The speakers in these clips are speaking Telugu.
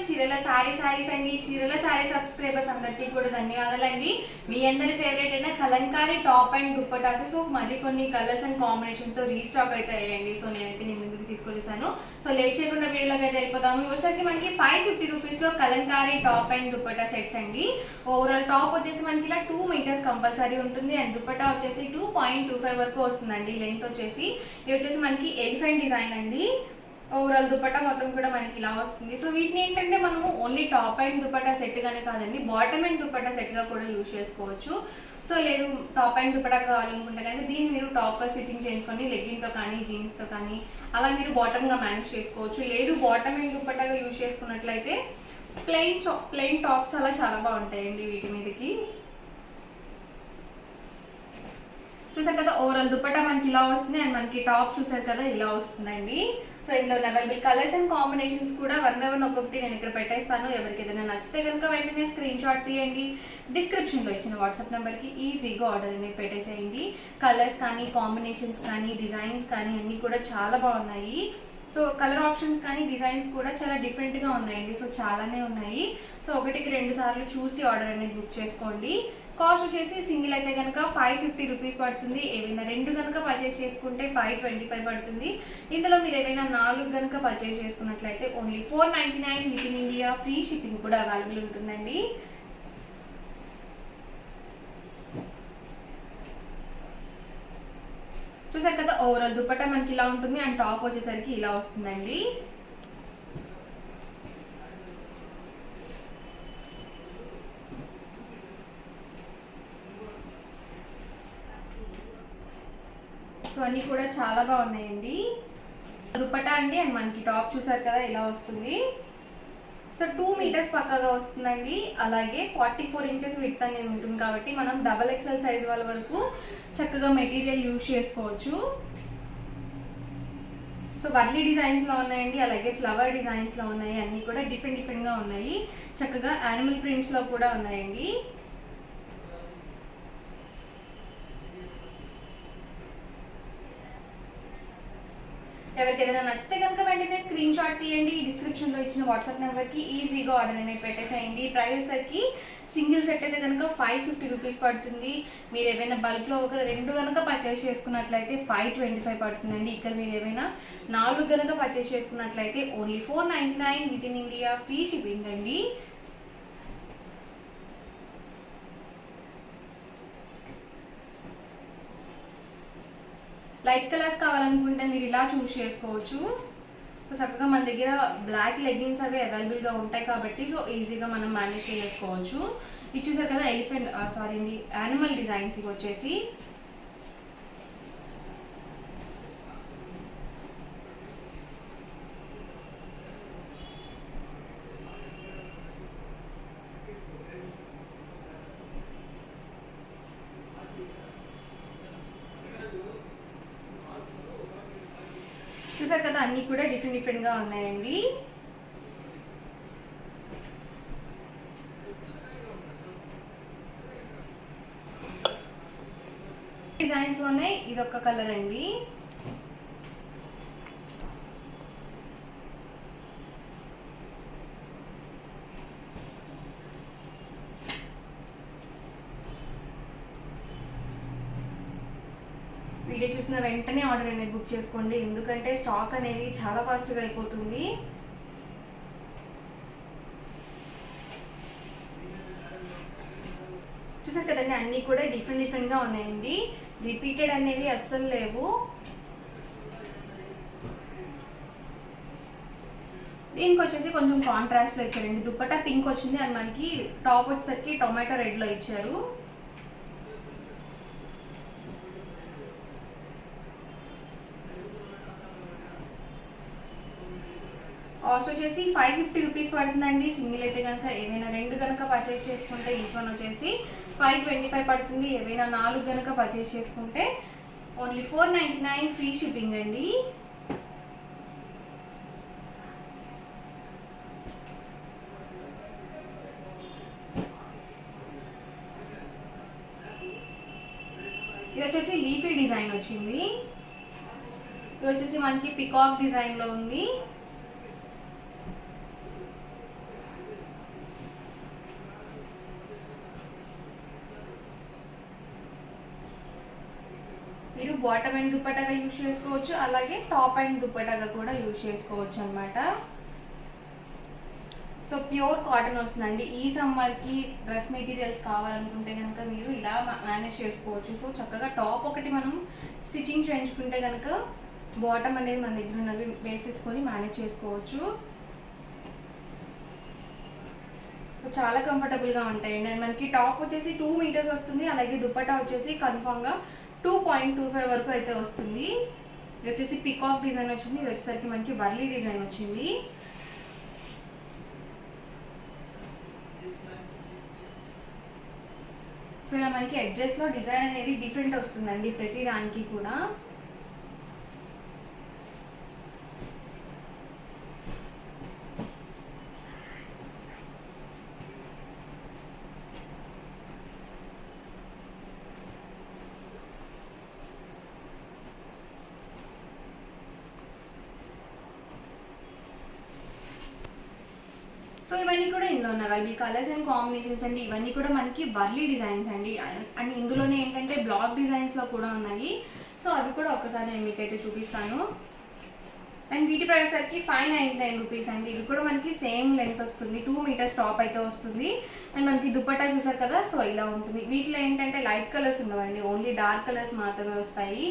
చీరల సారీస్ అండి. చీరల సారీ సబ్స్క్రైబర్స్ అందరికీ కూడా ధన్యవాదాలండి. మీ అందరి ఫేవరెట్ అయిన Kalamkari top and dupattas. So మరికొన్ని కలర్స్ అండ్ కాంబినేషన్తో రీస్టాక్ అయితే అయ్యాయండి. సో నేనైతే నేను ముందుకు తీసుకొచ్చేసాను. సో లేట్ చేయకుండా వీడియోలోకి అయితే వెళ్ళిపోతాము. ఒకసారి మనకి 550 రూపీస్లో Kalamkari top and dupatta sets అండి. ఓవరాల్ టాప్ వచ్చేసి మనకి ఇలా 2 మీటర్స్ కంపల్సరీ ఉంటుంది అండ్ దుప్పటా వచ్చేసి 2.25 వరకు వస్తుందండి. లెంత్ వచ్చేసి ఇది వచ్చేసి మనకి ఎలిఫెంట్ డిజైన్ అండి. ఓవరాల్ దుపట్టా మొత్తం కూడా మనకి ఇలా వస్తుంది. సో వీటిని ఏంటంటే మనము ఓన్లీ టాప్ అండ్ దుపట్టా సెట్గానే కాదండి, బాటమ్ అండ్ దుపట్టా సెట్గా కూడా యూజ్ చేసుకోవచ్చు. సో లేదు టాప్ అండ్ దుపట్టా కావాలనుకుంటే కానీ దీన్ని మీరు టాప్గా స్టిచ్చింగ్ చేసుకొని లెగ్గింగ్తో కానీ జీన్స్తో కానీ అలా మీరు బాటమ్గా మేనేజ్ చేసుకోవచ్చు. లేదు బాటమ్ అండ్ దుపట్టాగా యూజ్ చేసుకున్నట్లయితే ప్లెయిన్ టాప్స్ అలా చాలా బాగుంటాయండి వీటి మీదకి. చూసారు కదా ఓవరాల్ దుపట్టా మనకి ఇలా వస్తుంది అండ్ మనకి టాప్ చూసారు కదా ఇలా వస్తుందండి. సో ఇందులో అవైలబుల్ కలర్స్ అండ్ కాంబినేషన్స్ కూడా 1 by 1 ఒక్కొక్కటి నేను ఇక్కడ పెట్టేస్తాను. ఎవరికి ఏదైనా నచ్చితే కనుక వెంటనే స్క్రీన్ షాట్ తీయండి. డిస్క్రిప్షన్లో ఇచ్చిన వాట్సాప్ నెంబర్కి ఈజీగా ఆర్డర్ అనేది పెట్టేసేయండి. కలర్స్ కానీ కాంబినేషన్స్ కానీ డిజైన్స్ కానీ అన్నీ కూడా చాలా బాగున్నాయి. సో కలర్ ఆప్షన్స్ కానీ డిజైన్స్ కూడా చాలా డిఫరెంట్గా ఉన్నాయండి. సో చాలానే ఉన్నాయి. సో 1కి 2 సార్లు చూసి ఆర్డర్ అనేది బుక్ చేసుకోండి. కాస్ట్ వచ్చేసి సింగిల్ అయితే కనుక 550 రూపీస్ పడుతుంది. ఏవైనా 2 కనుక పర్చేస్ చేసుకుంటే 525 పడుతుంది. ఇందులో మీరు ఏవైనా 4 కనుక పర్చేస్ చేసుకున్నట్లయితే only 499 with in India. Free shipping కూడా అవైలబుల్ ఉంటుందండి. చూసారు కదా ఓవరాల్ దుపట్టా మనకి ఇలా ఉంటుంది అండ్ టాప్ వచ్చేసరికి ఇలా వస్తుందండి. సో అన్నీ కూడా చాలా బాగున్నాయండి. దుపట్టా అండి అండ్ మనకి టాప్ చూసారు కదా ఇలా వస్తుంది. సో 2 మీటర్స్ పక్కగా వస్తుందండి. అలాగే 44 ఇంచెస్ విడ్త్ అనేది ఉంటుంది కాబట్టి మనం XXL సైజ్ వాళ్ళ వరకు చక్కగా మెటీరియల్ యూజ్ చేసుకోవచ్చు. సో వర్లీ డిజైన్స్లో ఉన్నాయండి, అలాగే ఫ్లవర్ డిజైన్స్లో ఉన్నాయి. అన్నీ కూడా డిఫరెంట్గా ఉన్నాయి. చక్కగా యానిమల్ ప్రింట్స్లో కూడా ఉన్నాయండి. ఎవరికి ఏదైనా నచ్చితే కనుక వెంటనే స్క్రీన్ షాట్ తీయండి. డిస్క్రిప్షన్లో ఇచ్చిన వాట్సాప్ నెంబర్కి ఈజీగా ఆర్డర్ అనేది పెట్టేసేయండి. ప్రైస్ సరికి సింగిల్ సెట్ అయితే కనుక 550 రూపీస్ పడుతుంది. మీరు ఏమైనా బల్క్లో ఒక 2 కనుక పర్చేస్ చేసుకున్నట్లయితే 525 పడుతుందండి. ఇక్కడ మీరు ఏమైనా 4 కనుక పర్చేస్ చేసుకున్నట్లయితే only 499 with in India. Free shipping అండి. లైట్ కలర్స్ కావాలనుకుంటే మీరు ఇలా చూస్ చేసుకోవచ్చు. సో చక్కగా మన దగ్గర బ్లాక్ లెగ్గిన్స్ అవి అవైలబుల్గా ఉంటాయి కాబట్టి సో ఈజీగా మనం మేనేజ్ చేసుకోవచ్చు. ఇది చూసారు కదా యానిమల్ డిజైన్స్ ఇవి వచ్చేసి. చూసారు కదా అన్నీ కూడా డిఫరెంట్గా ఉన్నాయండి. డిజైన్స్లోనే ఇదొక కలర్ అండి. వీడియో చూసిన వెంటనే ఆర్డర్ అనేది బుక్ చేసుకోండి, ఎందుకంటే స్టాక్ అనేది చాలా ఫాస్ట్గా అయిపోతుంది. చూసారు కదండి అన్నీ కూడా డిఫరెంట్గా ఉన్నాయండి. రిపీటెడ్ అనేవి అస్సలు లేవు. దీనికి వచ్చేసి కొంచెం కాంట్రాస్ట్లో ఇచ్చారండి. దుపట్టా పింక్ వచ్చింది అండ్ మనకి టాప్ వచ్చేసరికి టొమాటో రెడ్లో ఇచ్చారు. కాస్ట్ వచ్చేసి 550 రూపీస్ పడుతుందండి. సింగిల్ అయితే కనుక ఏవైనా 2 కనుక పర్చేస్ చేసుకుంటే ఈచ్ వన్ వచ్చేసి 525 పడుతుంది. ఏవైనా 4 కనుక పర్చేస్ చేసుకుంటే ఓన్లీ 499 ఫ్రీ షిప్పింగ్ అండి. ఇది వచ్చేసి లీఫీ డిజైన్ వచ్చింది. ఇది వచ్చేసి మనకి పికాక్ డిజైన్లో ఉంది. బాటమ్ అండ్ దుప్పటాగా యూజ్ చేసుకోవచ్చు, అలాగే టాప్ అండ్ దుప్పటాగా కూడా యూజ్ చేసుకోవచ్చు అనమాట. సో ప్యూర్ కాటన్ వస్తుందండి. ఈ సమ్మర్కి డ్రెస్ మెటీరియల్స్ కావాలనుకుంటే కనుక మీరు ఇలా మేనేజ్ చేసుకోవచ్చు. సో చక్కగా టాప్ ఒకటి మనం స్టిచ్చింగ్ చేయించుకుంటే కనుక బాటమ్ అనేది మన దగ్గర ఉన్నవి వేసేసుకొని మేనేజ్ చేసుకోవచ్చు. చాలా కంఫర్టబుల్గా ఉంటాయండి. అండ్ మనకి టాప్ వచ్చేసి 2 మీటర్స్ వస్తుంది, అలాగే దుప్పటా వచ్చేసి కన్ఫామ్గా 2.25 వరకు అయితే వస్తుంది. ఇది వచ్చేసి పికాక్ డిజైన్ వచ్చింది, ఇది వచ్చేసరికి మనకి వర్లీ డిజైన్ వచ్చింది. సో ఇలా మనకి ఎడ్జెస్లో డిజైన్ అనేది డిఫరెంట్ వస్తుందండి ప్రతి దానికి కూడా. సో ఇవన్నీ కూడా ఇందులో ఉన్నాయి అవైలబుల్ కలర్స్ అండ్ కాంబినేషన్స్ అండి. ఇవన్నీ కూడా మనకి వర్లీ డిజైన్స్ అండి. అండ్ ఇందులోనే ఏంటంటే బ్లాక్ డిజైన్స్లో కూడా ఉన్నాయి. సో అవి కూడా ఒకసారి నేను మీకైతే చూపిస్తాను. అండ్ వీటి ప్రైస్ సరికి 599 రూపీస్ అండి. ఇది కూడా మనకి సేమ్ లెంత్ వస్తుంది, 2 మీటర్స్ టాప్ అయితే వస్తుంది. అండ్ మనకి దుప్పట్టా చూసారు కదా, సో ఇలా ఉంటుంది. వీటిలో ఏంటంటే లైట్ కలర్స్ ఉండవండి, ఓన్లీ డార్క్ కలర్స్ మాత్రమే వస్తాయి.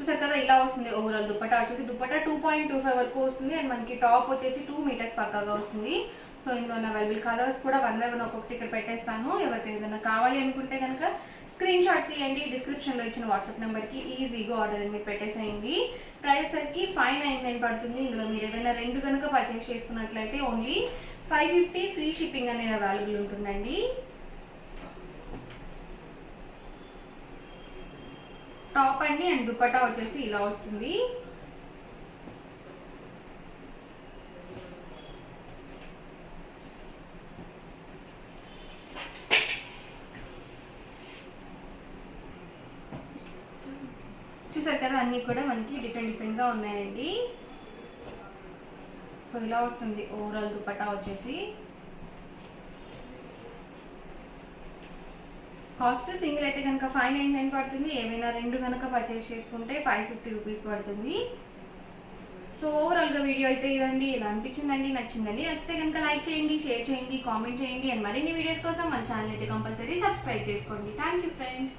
చూసారు కదా, ఇలా వస్తుంది ఓవరాల్ దుప్పటా వచ్చేసి. దుప్పటా 2.25 వరకు వస్తుంది. అండ్ మనకి టాప్ వచ్చేసి 2 మీటర్స్ పక్కాగా వస్తుంది. సో ఇందులో ఉన్న అవైలబుల్ కలర్స్ కూడా 1 by 1 ఒక్కొక్కటి ఇక్కడ పెట్టేస్తాను. ఎవరికైనా ఏదైనా కావాలి అనుకుంటే కనుక స్క్రీన్ షాట్ తీయండి, డిస్క్రిప్షన్లో ఇచ్చిన వాట్సాప్ నెంబర్కి ఈజీగా ఆర్డర్ అనేది పెట్టేసేయండి. ప్రైస్ సరికి 599 పడుతుంది. ఇందులో మీరు ఏమైనా 2 కనుక పర్చేస్ చేసుకున్నట్లయితే ఓన్లీ 550 ఫ్రీ షిప్పింగ్ అనేది అవైలబుల్ ఉంటుందండి. టాప్ అండి అండ్ దుప్పటా వచ్చేసి ఇలా వస్తుంది. చూసారు కదా, అన్నీ కూడా మనకి డిఫరెంట్గా ఉన్నాయండి. సో ఇలా వస్తుంది ఓవరాల్ దుప్పటా వచ్చేసి. కాస్ట్ సింగిల్ అయితే కనుక 599 పడుతుంది. ఏమైనా 2 కనుక పర్చేస్ చేసుకుంటే 550 రూపీస్ పడుతుంది. సో ఓవరాల్గా వీడియో అయితే ఇదండి. ఇలా అనిపించిందండి, నచ్చిందండి. నచ్చితే కనుక లైక్ చేయండి, షేర్ చేయండి, కామెంట్ చేయండి. అండ్ మరిన్ని వీడియోస్ కోసం మన ఛానల్ అయితే కంపల్సరీ సబ్స్క్రైబ్ చేసుకోండి. Thank you friends.